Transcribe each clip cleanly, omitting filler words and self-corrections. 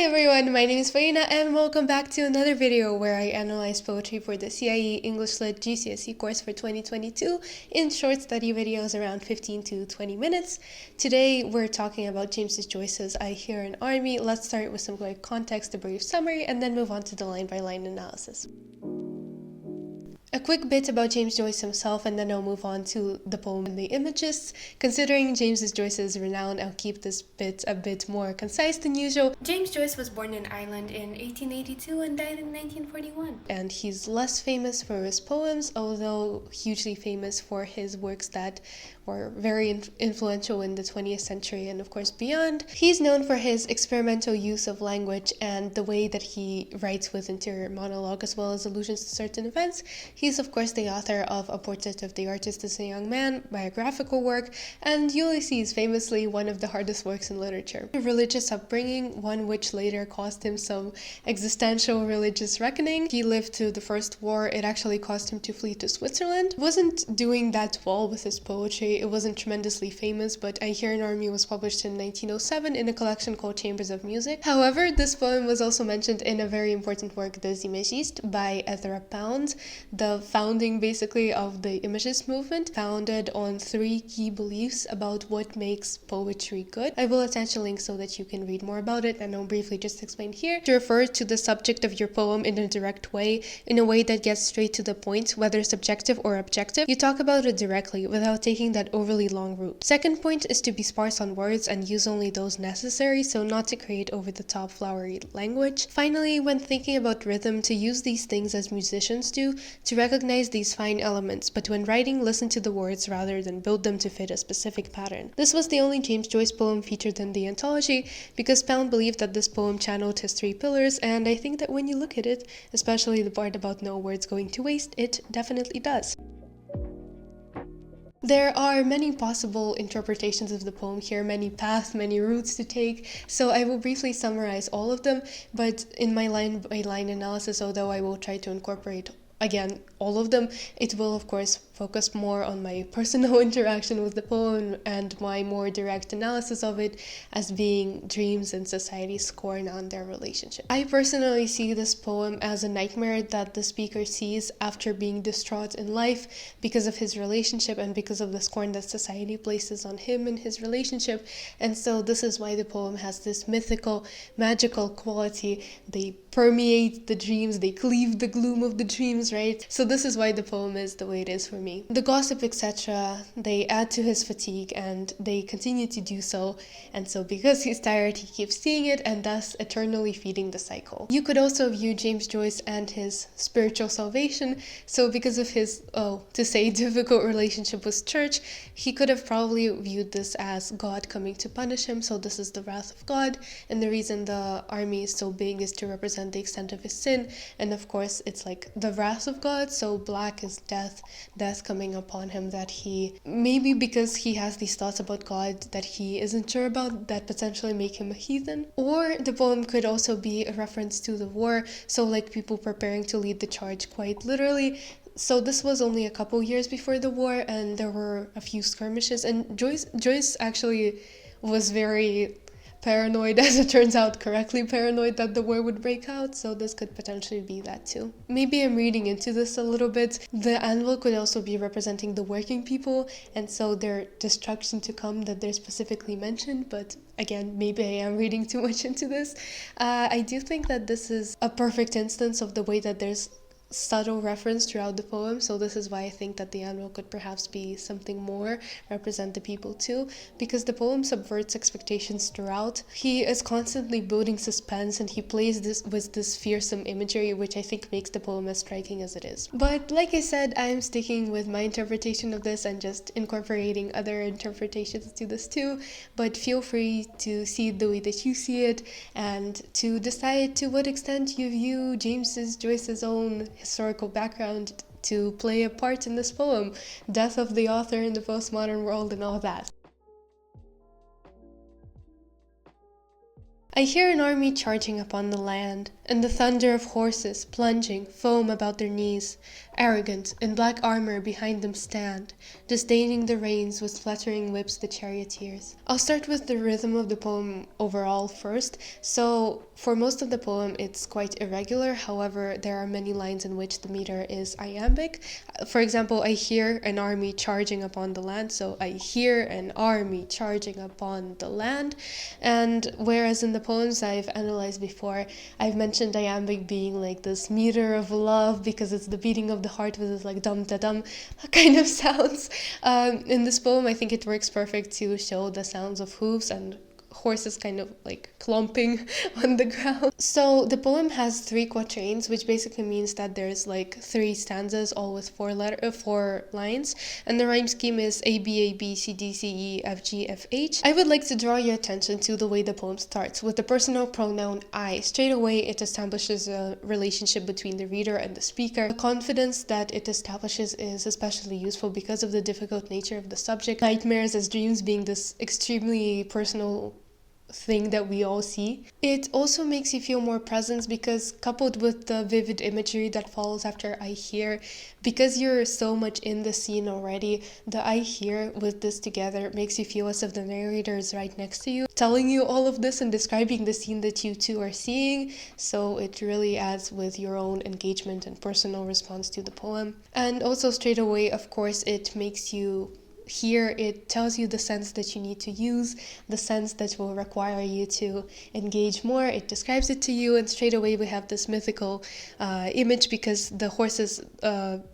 everyone, my name is Faina and welcome back to another video where I analyze poetry for the CIE English Lit GCSE course for 2022 in short study videos around 15 to 20 minutes. Today we're talking about James Joyce's I Hear an Army. Let's start with some quick context, a brief summary, and then move on to the line-by-line analysis. A quick bit about James Joyce himself, and then I'll move on to the poem and the images. Considering James Joyce's renown, I'll keep this bit a bit more concise than usual. James Joyce was born in Ireland in 1882 and died in 1941. And he's less famous for his poems, although hugely famous for his works that were very influential in the 20th century and of course beyond. He's known for his experimental use of language and the way that he writes with interior monologue as well as allusions to certain events. He's of course the author of A Portrait of the Artist as a Young Man, biographical work, and Ulysses, famously one of the hardest works in literature. A religious upbringing, one which later cost him some existential religious reckoning. He lived through the First War. It actually caused him to flee to Switzerland. Wasn't doing that well with his poetry. It wasn't tremendously famous, but I Hear an Army was published in 1907 in a collection called Chambers of Music. However, this poem was also mentioned in a very important work, The Imagiste, by Esther, the founding basically of the Imagist movement, founded on 3 key beliefs about what makes poetry good. I will attach a link so that you can read more about it, and I'll briefly just explain here. To refer to the subject of your poem in a direct way, in a way that gets straight to the point, whether subjective or objective. You talk about it directly without taking that overly long route. Second point is to be sparse on words and use only those necessary, so not to create over-the-top flowery language. Finally, when thinking about rhythm, to use these things as musicians do, to recognize these fine elements, but when writing, listen to the words rather than build them to fit a specific pattern. This was the only James Joyce poem featured in the anthology because Pound believed that this poem channeled his 3 pillars, and I think that when you look at it, especially the part about no words going to waste, it definitely does. There are many possible interpretations of the poem here, many paths, many routes to take, so I will briefly summarize all of them, but in my line-by-line analysis, although I will try to incorporate again all of them, it will of course focus more on my personal interaction with the poem and my more direct analysis of it as being dreams and society's scorn on their relationship. I personally see this poem as a nightmare that the speaker sees after being distraught in life because of his relationship and because of the scorn that society places on him and his relationship, and so this is why the poem has this mythical, magical quality. They permeate the dreams, they cleave the gloom of the dreams, right? So this is why the poem is the way it is for me. The gossip, etc., they add to his fatigue and they continue to do so, and so because he's tired he keeps seeing it and thus eternally feeding the cycle. You could also view James Joyce and his spiritual salvation, so because of his, to say difficult relationship with church, he could have probably viewed this as God coming to punish him, so this is the wrath of God, and the reason the army is so big is to represent the extent of his sin, and of course it's like the wrath of God, so black is death coming upon him that he, maybe because he has these thoughts about God that he isn't sure about, that potentially make him a heathen. Or the poem could also be a reference to the war, so like people preparing to lead the charge quite literally. So this was only a couple years before the war and there were a few skirmishes, and Joyce actually was very paranoid, as it turns out, correctly paranoid that the war would break out, so this could potentially be that too. Maybe I'm reading into this a little bit. The anvil could also be representing the working people, and so their destruction to come that they're specifically mentioned, but again, maybe I am reading too much into this. I do think that this is a perfect instance of the way that there's subtle reference throughout the poem, so this is why I think that the anvil could perhaps be something more, represent the people too, because the poem subverts expectations throughout. He is constantly building suspense and he plays this with this fearsome imagery, which I think makes the poem as striking as it is. But like I said, I'm sticking with my interpretation of this and just incorporating other interpretations to this too, but feel free to see it the way that you see it and to decide to what extent you view James Joyce's own historical background to play a part in this poem, death of the author in the postmodern world and all that. I hear an army charging upon the land, and the thunder of horses plunging foam about their knees. Arrogant, in black armor behind them stand, disdaining the reins with fluttering whips the charioteers. I'll start with the rhythm of the poem overall first. So For most of the poem, it's quite irregular. However, there are many lines in which the meter is iambic. For example, I hear an army charging upon the land, so I hear an army charging upon the land. And whereas in the poems I've analyzed before, I've mentioned iambic being like this meter of love because it's the beating of the heart with this like dum da dum kind of sounds. In this poem, I think it works perfect to show the sounds of hooves and horses kind of like clomping on the ground. So the poem has 3 quatrains, which basically means that there's like 3 stanzas, all with 4 lines, and the rhyme scheme is A B A B C D C E F G F H. I would like to draw your attention to the way the poem starts with the personal pronoun I. Straight away, it establishes a relationship between the reader and the speaker. The confidence that it establishes is especially useful because of the difficult nature of the subject. Nightmares as dreams being this extremely personal thing that we all see. It also makes you feel more presence because coupled with the vivid imagery that follows after I hear, because you're so much in the scene already, the I hear with this together makes you feel as if the narrator is right next to you, telling you all of this and describing the scene that you two are seeing, so it really adds with your own engagement and personal response to the poem. And also straight away, of course, it makes you here it tells you the sense that you need to use, the sense that will require you to engage more. It describes it to you, and straight away we have this mythical image because the horses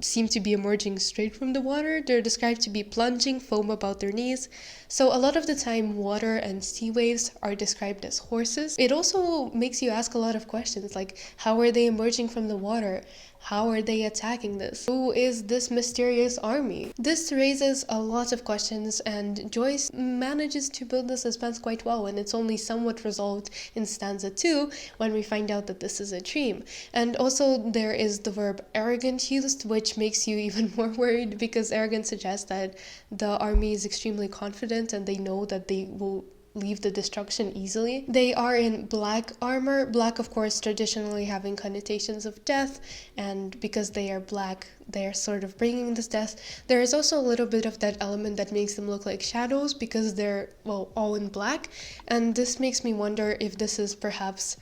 seem to be emerging straight from the water. They're described to be plunging, foam about their knees. So a lot of the time water and sea waves are described as horses. It also makes you ask a lot of questions like, how are they emerging from the water? How are they attacking this? Who is this mysterious army? This raises a lot of questions, and Joyce manages to build the suspense quite well, and it's only somewhat resolved in stanza 2 when we find out that this is a dream. And also there is the verb arrogant used, which makes you even more worried because arrogant suggests that the army is extremely confident and they know that they will leave the destruction easily. They are in black armor, black of course traditionally having connotations of death, and because they are black, they are sort of bringing this death. There is also a little bit of that element that makes them look like shadows because they're, well, all in black, and this makes me wonder if this is perhaps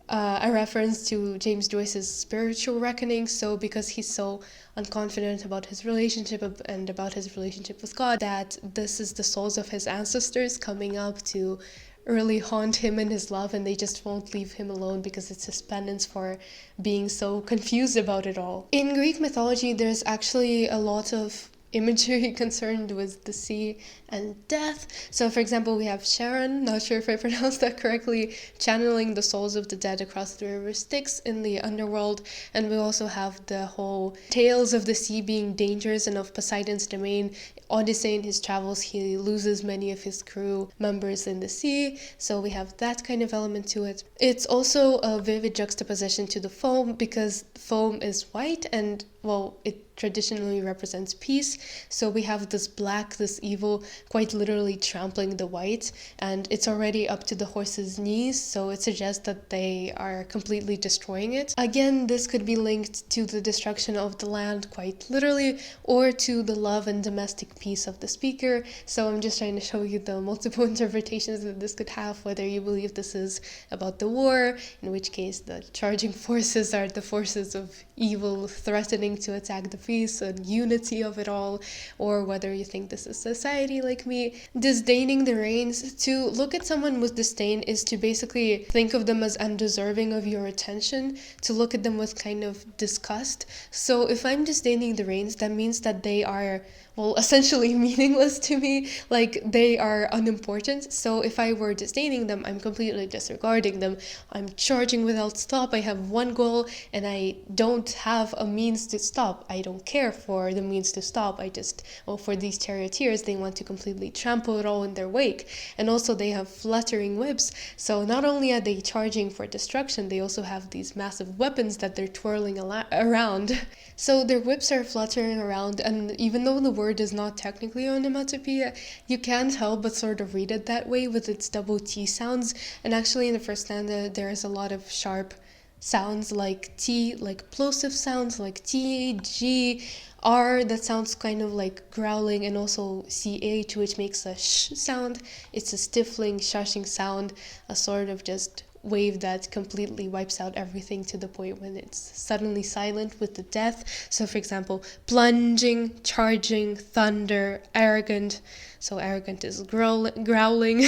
a reference to James Joyce's spiritual reckoning. So because he's so unconfident about his relationship and about his relationship with God, that this is the souls of his ancestors coming up to really haunt him in his love, and they just won't leave him alone because it's his penance for being so confused about it all. In Greek mythology, there's actually a lot of imagery concerned with the sea and death. So for example, we have Charon, not sure if I pronounced that correctly, channeling the souls of the dead across the river Styx in the underworld. And we also have the whole tales of the sea being dangerous and of Poseidon's domain. Odyssey in his travels, he loses many of his crew members in the sea, so we have that kind of element to it. It's also a vivid juxtaposition to the foam because foam is white and, well, it traditionally represents peace. So we have this black, this evil, quite literally trampling the white, and it's already up to the horse's knees, so it suggests that they are completely destroying it. Again, this could be linked to the destruction of the land quite literally, or to the love and domestic peace of the speaker. So I'm just trying to show you the multiple interpretations that this could have, whether you believe this is about the war, in which case the charging forces are the forces of evil threatening to attack the peace and unity of it all, or whether you think this is society like me disdaining the reins. To look at someone with disdain is to basically think of them as undeserving of your attention, to look at them with kind of disgust. So if I'm disdaining the reins, that means that they are, well, essentially meaningless to me, like they are unimportant. So if I were disdaining them, I'm completely disregarding them. I'm charging without stop. I have one goal and I don't have a means to stop. I don't care for the means to stop. I just, well, for these charioteers, they want to completely trample it all in their wake. And also they have fluttering whips. So not only are they charging for destruction, they also have these massive weapons that they're twirling around. So their whips are fluttering around, and even though the word is not technically onomatopoeia, you can't help but sort of read it that way with its double T sounds. And actually in the first stanza, there is a lot of sharp sounds like T, like plosive sounds like T, G, R, that sounds kind of like growling, and also CH, which makes a sh sound. It's a stifling, shushing sound, a sort of just wave that completely wipes out everything to the point when it's suddenly silent with the death. So for example, plunging, charging, thunder, arrogant. So arrogant is growling.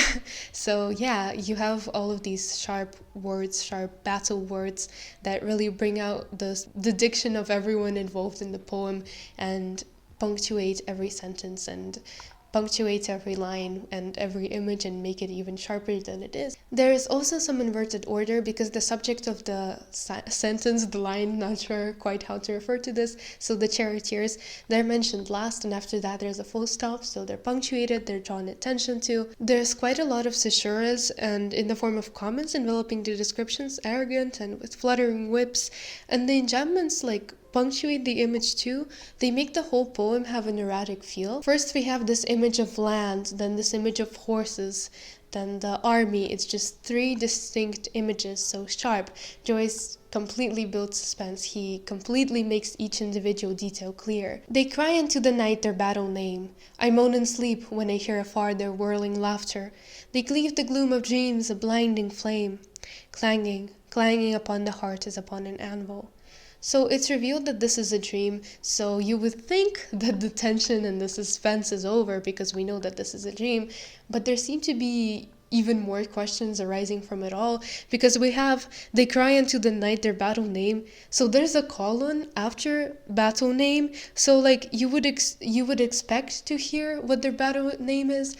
So yeah, you have all of these sharp words, sharp battle words that really bring out the diction of everyone involved in the poem and punctuate every sentence and punctuate every line and every image and make it even sharper than it is. There is also some inverted order because the subject of the sentence, the line, not sure quite how to refer to this, so the charioteers, they're mentioned last, and after that there's a full stop, so they're punctuated, they're drawn attention to. There's quite a lot of caesuras and in the form of comments enveloping the descriptions, arrogant and with fluttering whips, and the enjambments punctuate the image too. They make the whole poem have an erratic feel. First we have this image of land, then this image of horses, then the army. It's just three distinct images, so sharp. Joyce completely builds suspense. He completely makes each individual detail clear. They cry into the night their battle name. I moan in sleep when I hear afar their whirling laughter. They cleave the gloom of dreams, a blinding flame. Clanging, clanging upon the heart as upon an anvil. So it's revealed that this is a dream, so you would think that the tension and the suspense is over because we know that this is a dream, but there seem to be even more questions arising from it all, because we have, they cry into the night their battle name, so there's a colon after battle name, so you would expect to hear what their battle name is,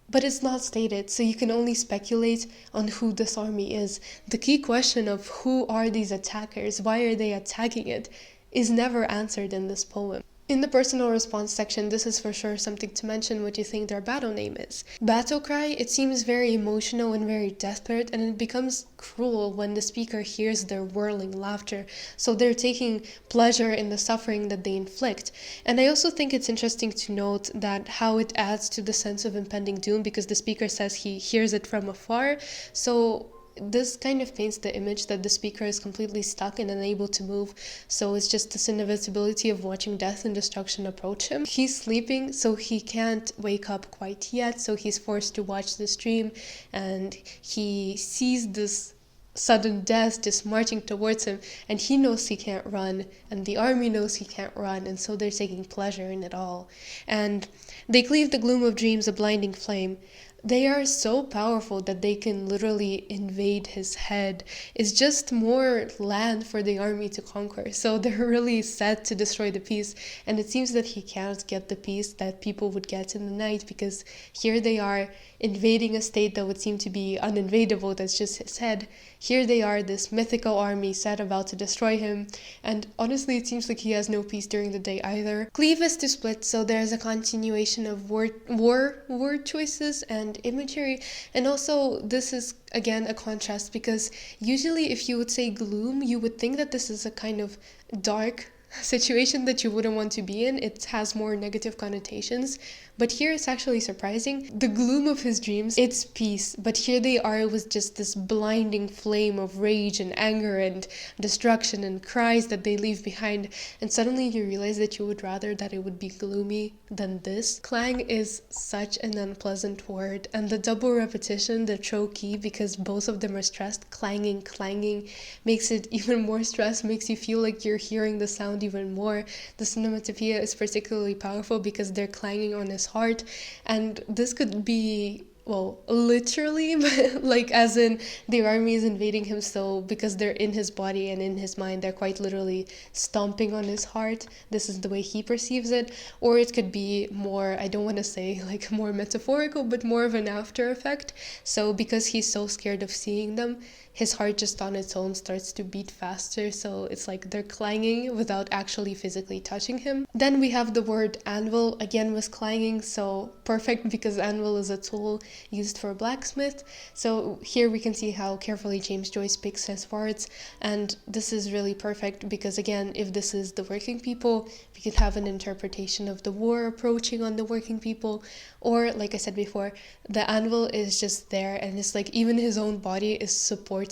but it's not stated, so you can only speculate on who this army is. The key question of who are these attackers, why are they attacking it, is never answered in this poem. In the personal response section, this is for sure something to mention what you think their battle name is. Battle cry, it seems very emotional and very desperate, and it becomes cruel when the speaker hears their whirling laughter. So they're taking pleasure in the suffering that they inflict. And I also think it's interesting to note that how it adds to the sense of impending doom, because the speaker says he hears it from afar. So this kind of paints the image that the speaker is completely stuck and unable to move, so it's just this inevitability of watching death and destruction approach him. He's sleeping, so he can't wake up quite yet, so he's forced to watch the stream, and he sees this sudden death just marching towards him, and he knows he can't run, and the army knows he can't run, and so they're taking pleasure in it all. And they cleave the gloom of dreams, a blinding flame. They are so powerful that they can literally invade his head. It's just more land for the army to conquer. So they're really set to destroy the peace. And it seems that he can't get the peace that people would get in the night, because here they are invading a state that would seem to be uninvadable, that's just his head. Here they are, this mythical army set about to destroy him, and honestly it seems like he has no peace during the day either. Cleave is to split, so there's a continuation of word choices and imagery, and also this is again a contrast, because usually if you would say gloom, you would think that this is a kind of dark situation that you wouldn't want to be in. It has more negative connotations, but here it's actually surprising. The gloom of his dreams, it's peace, but here they are with just this blinding flame of rage and anger and destruction and cries that they leave behind, and suddenly you realize that you would rather that it would be gloomy than this. Clang is such an unpleasant word, and the double repetition, the trochee, because both of them are stressed, clanging, makes it even more stressed, makes you feel like you're hearing the sound even more. The cinematopia is particularly powerful because they're clanging on his heart, and this could be, well, literally, but as in the army is invading him, so because they're in his body and in his mind, they're quite literally stomping on his heart. This is the way he perceives it. Or it could be more, I don't want to say more metaphorical, but more of an after effect. So because he's so scared of seeing them, his heart just on its own starts to beat faster, so it's like they're clanging without actually physically touching him. Then we have the word anvil, again with clanging, so perfect because anvil is a tool used for a blacksmith. So here we can see how carefully James Joyce picks his words, and this is really perfect because again, if this is the working people, we could have an interpretation of the war approaching on the working people, or like I said before, the anvil is just there, and it's like even his own body is supporting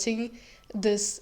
this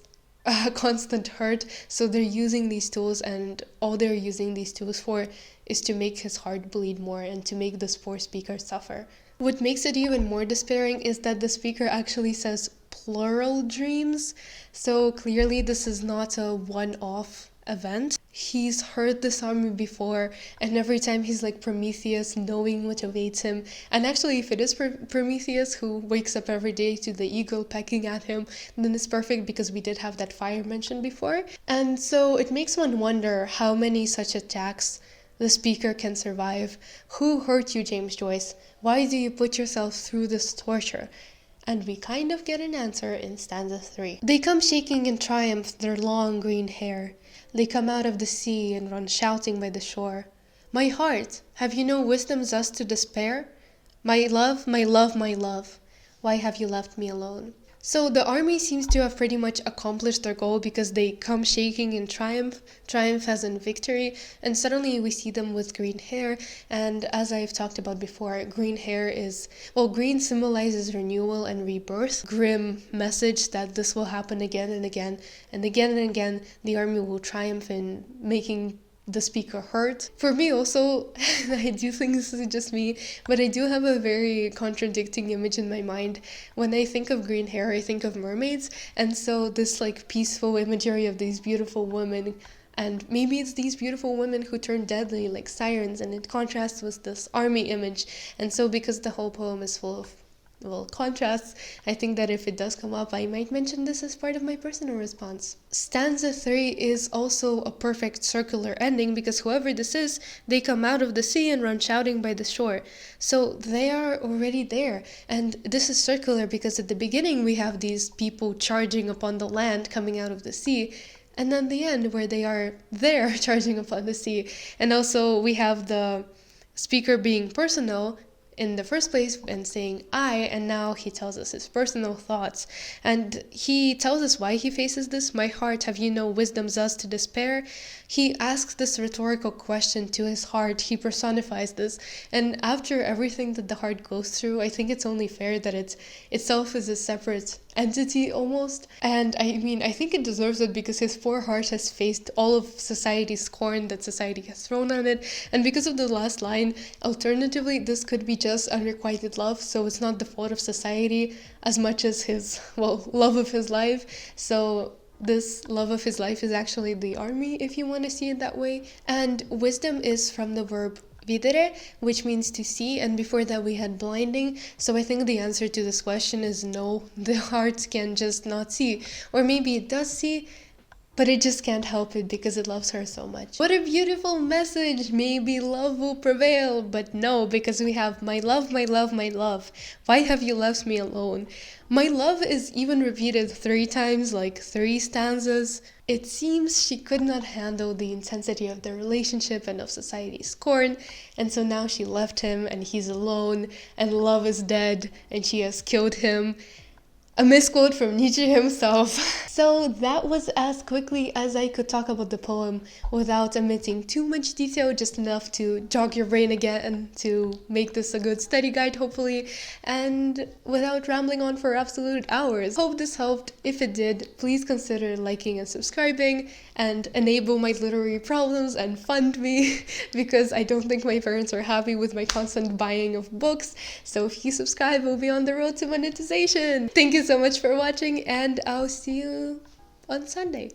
constant hurt, so they're using these tools, and all they're using these tools for is to make his heart bleed more and to make this poor speaker suffer. What makes it even more despairing is that the speaker actually says plural dreams. So clearly this is not a one-off event. He's heard this army before, and every time he's like Prometheus, knowing what awaits him. And actually, if it is Prometheus who wakes up every day to the eagle pecking at him, then it's perfect because we did have that fire mentioned before. And so it makes one wonder how many such attacks the speaker can survive. Who hurt you, James Joyce? Why do you put yourself through this torture? And we kind of get an answer in stanza 3. They come shaking in triumph their long green hair. They come out of the sea and run shouting by the shore. My heart, have you no wisdom thus to despair? My love, my love, my love, why have you left me alone? So the army seems to have pretty much accomplished their goal because they come shaking in triumph as in victory, and suddenly we see them with green hair. And as I've talked about before, green hair is, well, green symbolizes renewal and rebirth. Grim message that this will happen again and again, and again and again, the army will triumph in making the speaker hurt. For me also, I do think this is just me, but I do have a very contradicting image in my mind. When I think of green hair, I think of mermaids, and so this like peaceful imagery of these beautiful women, and maybe it's these beautiful women who turn deadly like sirens, and it contrasts with this army image. And so because the whole poem is full of contrasts, I think that if it does come up, I might mention this as part of my personal response. Stanza 3 is also a perfect circular ending because whoever this is, they come out of the sea and run shouting by the shore. So they are already there. And this is circular because at the beginning we have these people charging upon the land coming out of the sea, and then the end where they are there charging upon the sea. And also we have the speaker being personal in the first place and saying I, and now he tells us his personal thoughts, and he tells us why he faces this. My heart, have you no wisdom thus to despair? He asks this rhetorical question to his heart. He personifies this, and after everything that the heart goes through, I think it's only fair that it itself is a separate entity almost. And I mean, I think it deserves it because his poor heart has faced all of society's scorn that society has thrown on it, and because of the last line, alternatively this could be just unrequited love, so it's not the fault of society as much as his, well, love of his life. So this love of his life is actually the army, if you want to see it that way. And wisdom is from the verb videre, which means to see, and before that we had blinding. So I think the answer to this question is no, the heart can just not see. Or maybe it does see, but it just can't help it because it loves her so much. What a beautiful message! Maybe love will prevail, but no, because we have my love, my love, my love. Why have you left me alone? My love is even repeated 3 times, like 3 stanzas. It seems she could not handle the intensity of the relationship and of society's scorn, and so now she left him and he's alone, and love is dead and she has killed him. A misquote from Nietzsche himself. So that was as quickly as I could talk about the poem without omitting too much detail, just enough to jog your brain again, to make this a good study guide hopefully, and without rambling on for absolute hours. Hope this helped. If it did, please consider liking and subscribing, and enable my literary problems and fund me, because I don't think my parents are happy with my constant buying of books. So if you subscribe, we'll be on the road to monetization. Thank you so much for watching, and I'll see you on Sunday.